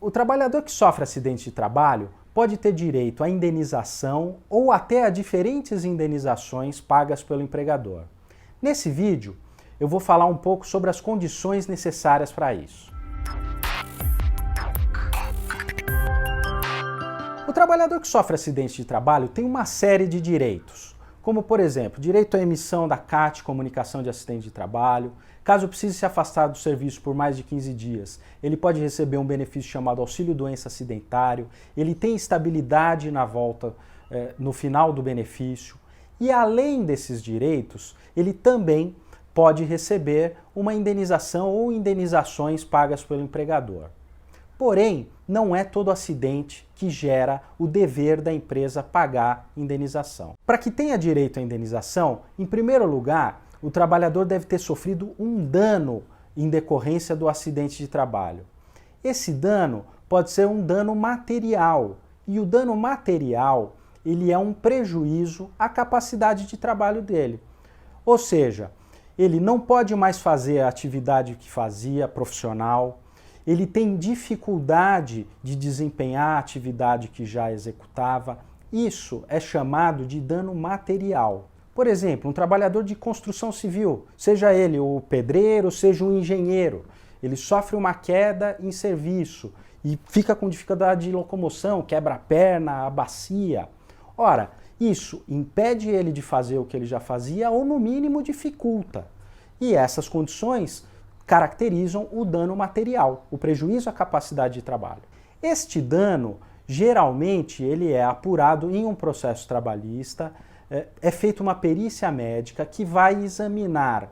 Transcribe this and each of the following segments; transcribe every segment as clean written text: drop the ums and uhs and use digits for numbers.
O trabalhador que sofre acidente de trabalho pode ter direito à indenização ou até a diferentes indenizações pagas pelo empregador. Nesse vídeo, eu vou falar um pouco sobre as condições necessárias para isso. O trabalhador que sofre acidente de trabalho tem uma série de direitos, como, por exemplo, direito à emissão da CAT, comunicação de acidente de trabalho. Caso precise se afastar do serviço por mais de 15 dias, ele pode receber um benefício chamado auxílio-doença acidentário, ele tem estabilidade na volta no final do benefício, e além desses direitos, ele também pode receber uma indenização ou indenizações pagas pelo empregador. Porém, não é todo acidente que gera o dever da empresa pagar indenização. Para que tenha direito à indenização, em primeiro lugar, o trabalhador deve ter sofrido um dano em decorrência do acidente de trabalho. Esse dano pode ser um dano material, e o dano material ele é um prejuízo à capacidade de trabalho dele. Ou seja, ele não pode mais fazer a atividade que fazia, profissional, ele tem dificuldade de desempenhar a atividade que já executava. Isso é chamado de dano material. Por exemplo, um trabalhador de construção civil, seja ele o pedreiro, seja um engenheiro, ele sofre uma queda em serviço e fica com dificuldade de locomoção, quebra a perna, a bacia. Ora, isso impede ele de fazer o que ele já fazia ou, no mínimo, dificulta. E essas condições caracterizam o dano material, o prejuízo à capacidade de trabalho. Este dano, geralmente, ele é apurado em um processo trabalhista. É feita uma perícia médica que vai examinar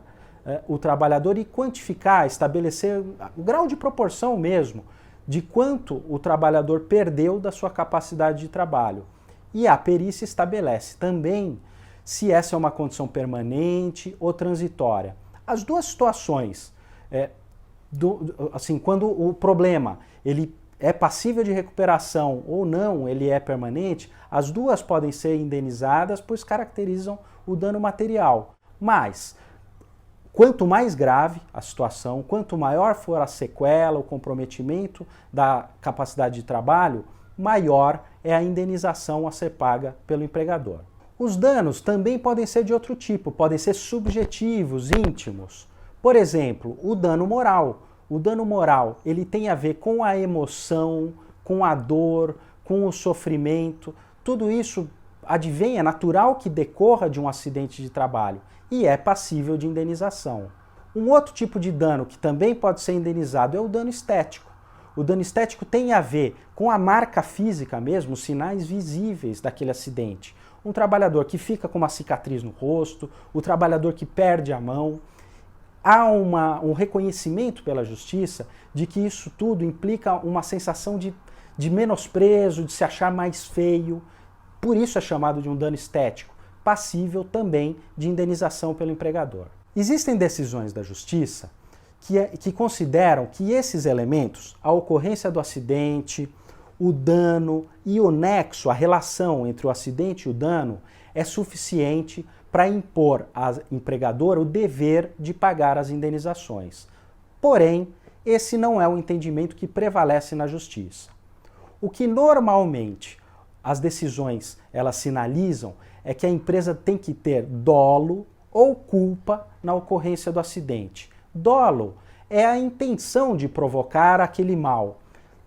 o trabalhador e quantificar, estabelecer o grau de proporção mesmo de quanto o trabalhador perdeu da sua capacidade de trabalho. E a perícia estabelece também se essa é uma condição permanente ou transitória. As duas situações, quando o problema ele é passível de recuperação ou não, ele é permanente, as duas podem ser indenizadas, pois caracterizam o dano material. Mas, quanto mais grave a situação, quanto maior for a sequela, o comprometimento da capacidade de trabalho, maior é a indenização a ser paga pelo empregador. Os danos também podem ser de outro tipo, podem ser subjetivos, íntimos. Por exemplo, o dano moral. O dano moral, ele tem a ver com a emoção, com a dor, com o sofrimento. Tudo isso advém, é natural que decorra de um acidente de trabalho e é passível de indenização. Um outro tipo de dano que também pode ser indenizado é o dano estético. O dano estético tem a ver com a marca física mesmo, os sinais visíveis daquele acidente. Um trabalhador que fica com uma cicatriz no rosto, o trabalhador que perde a mão. Há um reconhecimento pela justiça de que isso tudo implica uma sensação de menosprezo, de se achar mais feio. Por isso é chamado de um dano estético, passível também de indenização pelo empregador. Existem decisões da justiça que consideram que esses elementos, a ocorrência do acidente, o dano e o nexo, a relação entre o acidente e o dano, é suficiente para impor ao empregador o dever de pagar as indenizações. Porém, esse não é o entendimento que prevalece na justiça. O que normalmente as decisões elas sinalizam é que a empresa tem que ter dolo ou culpa na ocorrência do acidente. Dolo é a intenção de provocar aquele mal.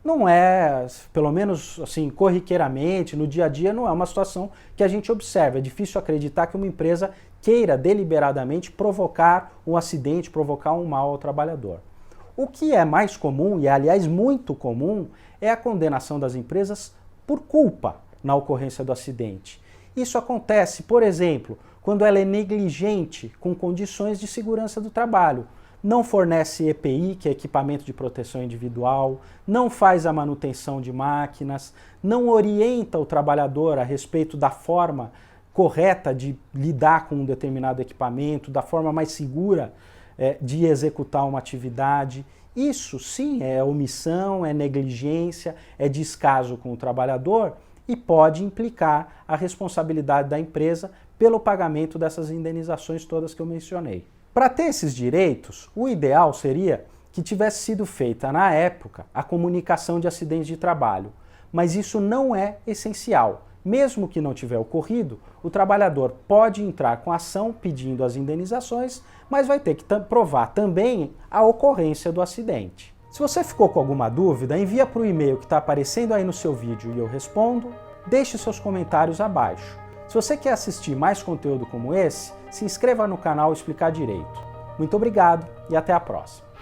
Não é, pelo menos assim, corriqueiramente, no dia a dia, não é uma situação que a gente observa. É difícil acreditar que uma empresa queira deliberadamente provocar um acidente, provocar um mal ao trabalhador. O que é mais comum, e aliás muito comum, é a condenação das empresas por culpa na ocorrência do acidente. Isso acontece, por exemplo, quando ela é negligente com condições de segurança do trabalho. Não fornece EPI, que é equipamento de proteção individual, não faz a manutenção de máquinas, não orienta o trabalhador a respeito da forma correta de lidar com um determinado equipamento, da forma mais segura de executar uma atividade. Isso sim é omissão, é negligência, é descaso com o trabalhador e pode implicar a responsabilidade da empresa pelo pagamento dessas indenizações todas que eu mencionei. Para ter esses direitos, o ideal seria que tivesse sido feita na época a comunicação de acidentes de trabalho, mas isso não é essencial. Mesmo que não tiver ocorrido, o trabalhador pode entrar com ação pedindo as indenizações, mas vai ter que provar também a ocorrência do acidente. Se você ficou com alguma dúvida, envia para o e-mail que está aparecendo aí no seu vídeo e eu respondo. Deixe seus comentários abaixo. Se você quer assistir mais conteúdo como esse, se inscreva no canal Explicar Direito. Muito obrigado e até a próxima.